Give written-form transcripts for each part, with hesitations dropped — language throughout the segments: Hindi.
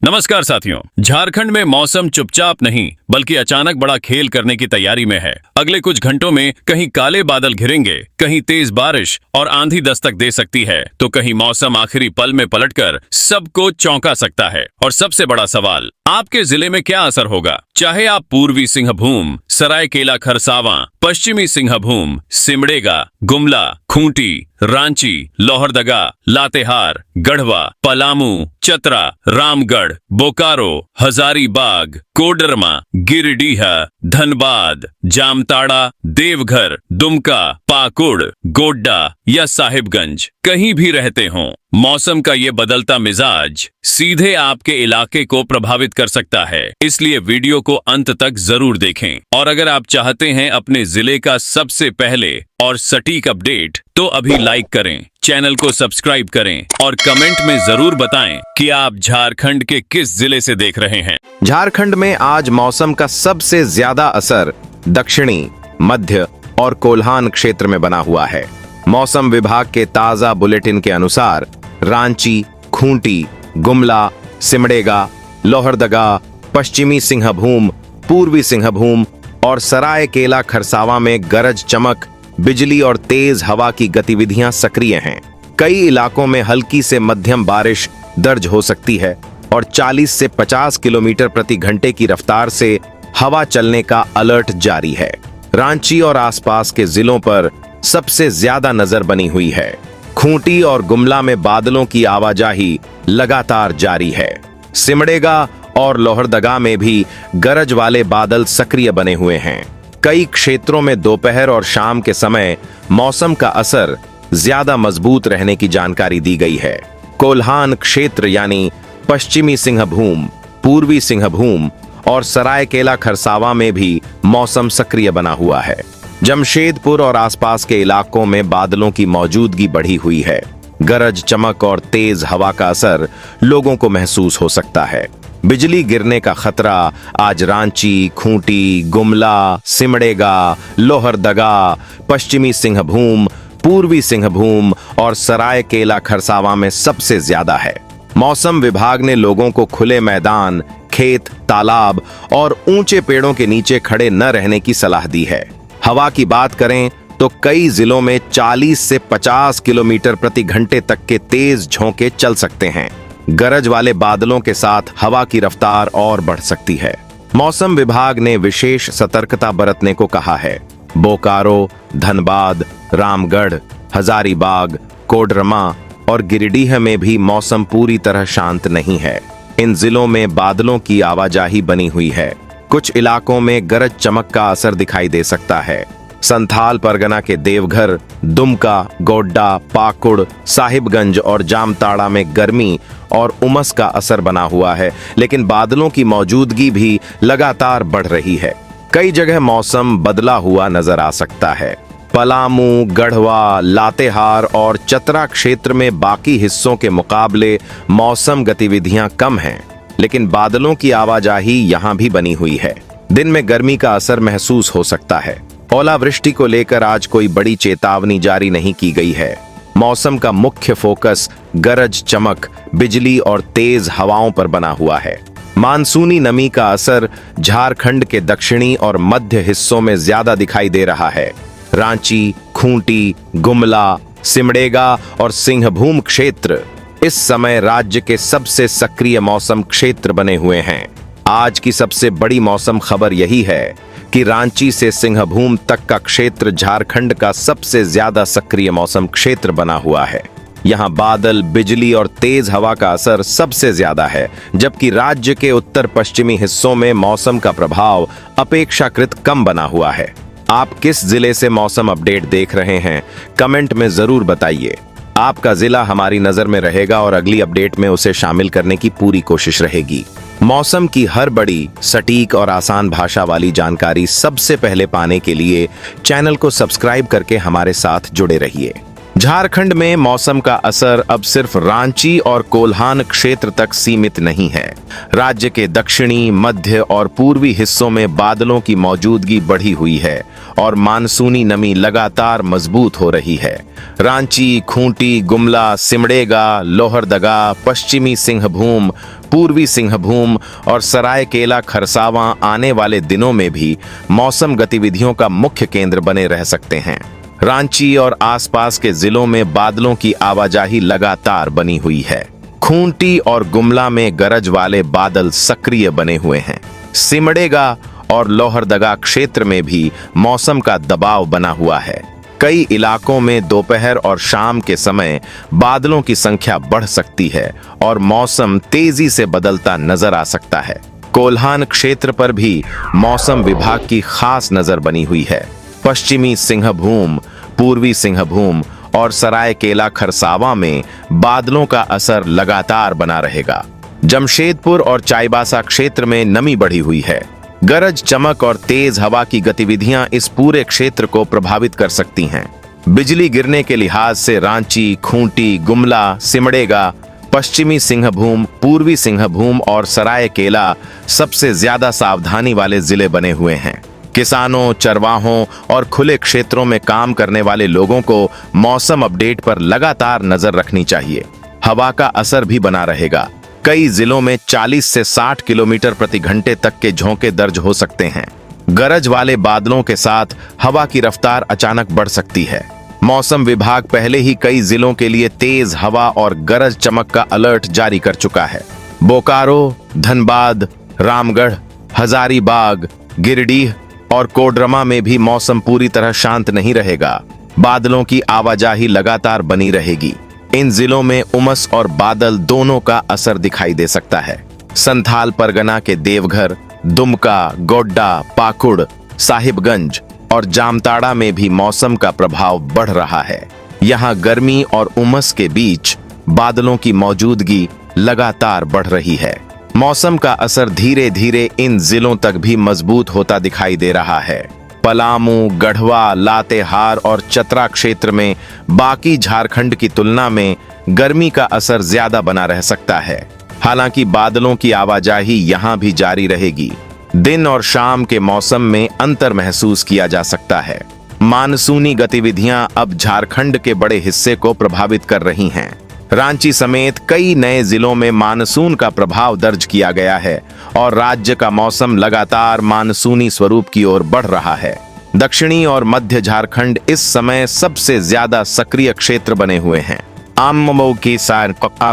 नमस्कार साथियों। झारखंड में मौसम चुपचाप नहीं बल्कि अचानक बड़ा खेल करने की तैयारी में है। अगले कुछ घंटों में कहीं काले बादल घिरेंगे, कहीं तेज बारिश और आंधी दस्तक दे सकती है, तो कहीं मौसम आखिरी पल में पलटकर सबको चौंका सकता है। और सबसे बड़ा सवाल, आपके जिले में क्या असर होगा? चाहे आप पूर्वी सिंहभूम, सरायकेला खरसावां, पश्चिमी सिंहभूम, सिमडेगा, गुमला, खूंटी, रांची, लोहरदगा, लातेहार, गढ़वा, पलामू, चतरा, रामगढ़, बोकारो, हजारीबाग, कोडरमा, गिरिडीह, धनबाद, जामताड़ा, देवघर, दुमका, पाकुड़, गोड्डा या साहिबगंज कहीं भी रहते हों, मौसम का ये बदलता मिजाज सीधे आपके इलाके को प्रभावित कर सकता है। इसलिए वीडियो को अंत तक जरूर देखें। और अगर आप चाहते हैं अपने जिले का सबसे पहले और सटीक अपडेट, तो अभी लाइक करें, चैनल को सब्सक्राइब करें और कमेंट में जरूर बताएं कि आप झारखंड के किस जिले से देख रहे हैं। झारखंड में आज मौसम का सबसे ज्यादा असर दक्षिणी, मध्य और कोल्हान क्षेत्र में बना हुआ है। मौसम विभाग के ताजा बुलेटिन के अनुसार रांची, खूंटी, गुमला, सिमडेगा, लोहरदगा, पश्चिमी सिंहभूम, पूर्वी सिंहभूम और सरायकेला खरसावां में गरज चमक, बिजली और तेज हवा की गतिविधियां सक्रिय हैं। कई इलाकों में हल्की से मध्यम बारिश दर्ज हो सकती है और 40 से 50 किलोमीटर प्रति घंटे की रफ्तार से हवा चलने का अलर्ट जारी है। रांची और आसपास के जिलों पर सबसे ज्यादा नजर बनी हुई है। खूंटी और गुमला में बादलों की आवाजाही लगातार जारी है। सिमडेगा और लोहरदगा में भी गरज वाले बादल सक्रिय बने हुए हैं। कई क्षेत्रों में दोपहर और शाम के समय मौसम का असर ज्यादा मजबूत रहने की जानकारी दी गई है। कोल्हान क्षेत्र यानी पश्चिमी सिंहभूम, पूर्वी सिंहभूम और सरायकेला खरसावां में भी मौसम सक्रिय बना हुआ है। जमशेदपुर और आसपास के इलाकों में बादलों की मौजूदगी बढ़ी हुई है। गरज चमक और तेज हवा का असर लोगों को महसूस हो सकता है। बिजली गिरने का खतरा आज रांची, खूंटी, गुमला, सिमडेगा, लोहरदगा, पश्चिमी सिंहभूम, पूर्वी सिंहभूम और सरायकेला खरसावां में सबसे ज्यादा है। मौसम विभाग ने लोगों को खुले मैदान, खेत, तालाब और ऊंचे पेड़ों के नीचे खड़े न रहने की सलाह दी है। हवा की बात करें तो कई जिलों में 40 से 50 किलोमीटर प्रति घंटे तक के तेज झोंके चल सकते हैं। गरज वाले बादलों के साथ हवा की रफ्तार और बढ़ सकती है। मौसम विभाग ने विशेष सतर्कता बरतने को कहा है। बोकारो, धनबाद, रामगढ़, हजारीबाग, कोडरमा और गिरिडीह में भी मौसम पूरी तरह शांत नहीं है। इन जिलों में बादलों की आवाजाही बनी हुई है। कुछ इलाकों में गरज चमक का असर दिखाई दे सकता है। संथाल परगना के देवघर, दुमका, गोड्डा, पाकुड़, साहिबगंज और जामताड़ा में गर्मी और उमस का असर बना हुआ है, लेकिन बादलों की मौजूदगी भी लगातार बढ़ रही है। कई जगह मौसम बदला हुआ नजर आ सकता है। पलामू, गढ़वा, लातेहार और चतरा क्षेत्र में बाकी हिस्सों के मुकाबले मौसम गतिविधियां कम हैं, लेकिन बादलों की आवाजाही यहां भी बनी हुई है। दिन में गर्मी का असर महसूस हो सकता है। ओलावृष्टि को लेकर आज कोई बड़ी चेतावनी जारी नहीं की गई है। मौसम का मुख्य फोकस गरज चमक, बिजली और तेज हवाओं पर बना हुआ है। मानसूनी नमी का असर झारखंड के दक्षिणी और मध्य हिस्सों में ज्यादा दिखाई दे रहा है। रांची, खूंटी, गुमला, सिमडेगा और सिंहभूम क्षेत्र इस समय राज्य के सबसे सक्रिय मौसम क्षेत्र बने हुए हैं। आज की सबसे बड़ी मौसम खबर यही है कि रांची से सिंहभूम तक का क्षेत्र झारखंड का सबसे ज्यादा सक्रिय मौसम क्षेत्र बना हुआ है। यहाँ बादल, बिजली और तेज हवा का असर सबसे ज्यादा है, जबकि राज्य के उत्तर पश्चिमी हिस्सों में मौसम का प्रभाव अपेक्षाकृत कम बना हुआ है। आप किस जिले से मौसम अपडेट देख रहे हैं, कमेंट में जरूर बताइए। आपका जिला हमारी नजर में रहेगा और अगली अपडेट में उसे शामिल करने की पूरी कोशिश रहेगी। मौसम की हर बड़ी, सटीक और आसान भाषा वाली जानकारी सबसे पहले पाने के लिए चैनल को सब्सक्राइब करके हमारे साथ जुड़े रहिए। झारखंड में मौसम का असर अब सिर्फ रांची और कोल्हान क्षेत्र तक सीमित नहीं है। राज्य के दक्षिणी, मध्य और पूर्वी हिस्सों में बादलों की मौजूदगी बढ़ी हुई है और मानसूनी नमी लगातार मजबूत हो रही है। रांची, खूंटी, गुमला, सिमडेगा, लोहरदगा, पश्चिमी सिंहभूम, पूर्वी सिंहभूम और सरायकेला खरसावां आने वाले दिनों में भी मौसम गतिविधियों का मुख्य केंद्र बने रह सकते हैं। रांची और आसपास के जिलों में बादलों की आवाजाही लगातार बनी हुई है। खूंटी और गुमला में गरज वाले बादल सक्रिय बने हुए हैं। सिमडेगा और लोहरदगा क्षेत्र में भी मौसम का दबाव बना हुआ है। कई इलाकों में दोपहर और शाम के समय बादलों की संख्या बढ़ सकती है और मौसम तेजी से बदलता नजर आ सकता है। कोल्हान क्षेत्र पर भी मौसम विभाग की खास नजर बनी हुई है। पश्चिमी सिंहभूम, पूर्वी सिंहभूम और सरायकेला खरसावां में बादलों का असर लगातार बना रहेगा। जमशेदपुर और चाईबासा क्षेत्र में नमी बढ़ी हुई है। गरज, चमक और तेज हवा की गतिविधियां इस पूरे क्षेत्र को प्रभावित कर सकती हैं। बिजली गिरने के लिहाज से रांची, खूंटी, गुमला, सिमडेगा, पश्चिमी सिंहभूम, पूर्वी सिंहभूम और सरायकेला सबसे ज्यादा सावधानी वाले जिले बने हुए हैं। किसानों, चरवाहों और खुले क्षेत्रों में काम करने वाले लोगों को मौसम अपडेट पर लगातार नजर रखनी चाहिए। हवा का असर भी बना रहेगा। कई जिलों में 40 से 60 किलोमीटर प्रति घंटे तक के झोंके दर्ज हो सकते हैं। गरज वाले बादलों के साथ हवा की रफ्तार अचानक बढ़ सकती है। मौसम विभाग पहले ही कई जिलों के लिए तेज हवा और गरज चमक का अलर्ट जारी कर चुका है। बोकारो, धनबाद, रामगढ़, हजारीबाग, गिरिडीह और कोडरमा में भी मौसम पूरी तरह शांत नहीं रहेगा। बादलों की आवाजाही लगातार बनी रहेगी। इन जिलों में उमस और बादल दोनों का असर दिखाई दे सकता है। संथाल परगना के देवघर, दुमका, गोड्डा, पाकुड़, साहिबगंज और जामताड़ा में भी मौसम का प्रभाव बढ़ रहा है। यहाँ गर्मी और उमस के बीच बादलों की मौजूदगी लगातार बढ़ रही है। मौसम का असर धीरे धीरे इन जिलों तक भी मजबूत होता दिखाई दे रहा है। पलामू, गढ़वा, लातेहार और चतरा क्षेत्र में बाकी झारखंड की तुलना में गर्मी का असर ज्यादा बना रह सकता है। हालांकि बादलों की आवाजाही यहां भी जारी रहेगी। दिन और शाम के मौसम में अंतर महसूस किया जा सकता है। मानसूनी गतिविधियां अब झारखंड के बड़े हिस्से को प्रभावित कर रही हैं। रांची समेत कई नए जिलों में मानसून का प्रभाव दर्ज किया गया है और राज्य का मौसम लगातार मानसूनी स्वरूप की ओर बढ़ रहा है। दक्षिणी और मध्य झारखंड इस समय सबसे ज्यादा सक्रिय क्षेत्र बने हुए हैं। आममऊ की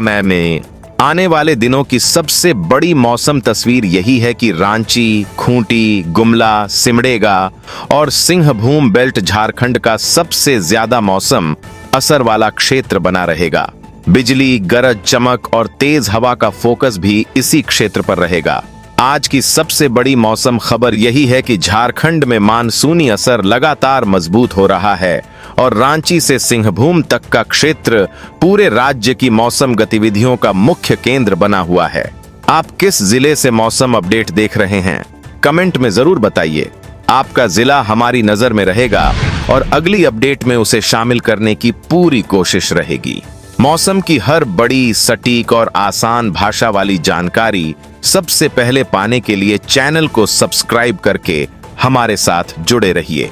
में आने वाले दिनों की सबसे बड़ी मौसम तस्वीर यही है कि रांची, खूंटी, गुमला, सिमडेगा और सिंहभूम बेल्ट झारखंड का सबसे ज्यादा मौसम असर वाला क्षेत्र बना रहेगा। बिजली, गरज, चमक और तेज हवा का फोकस भी इसी क्षेत्र पर रहेगा। आज की सबसे बड़ी मौसम खबर यही है कि झारखंड में मानसूनी असर लगातार मजबूत हो रहा है और रांची से सिंहभूम तक का क्षेत्र पूरे राज्य की मौसम गतिविधियों का मुख्य केंद्र बना हुआ है। आप किस जिले से मौसम अपडेट देख रहे हैं? कमेंट में जरूर बताइए। आपका जिला हमारी नजर में रहेगा और अगली अपडेट में उसे शामिल करने की पूरी कोशिश रहेगी। मौसम की हर बड़ी, सटीक और आसान भाषा वाली जानकारी सबसे पहले पाने के लिए चैनल को सब्सक्राइब करके हमारे साथ जुड़े रहिए।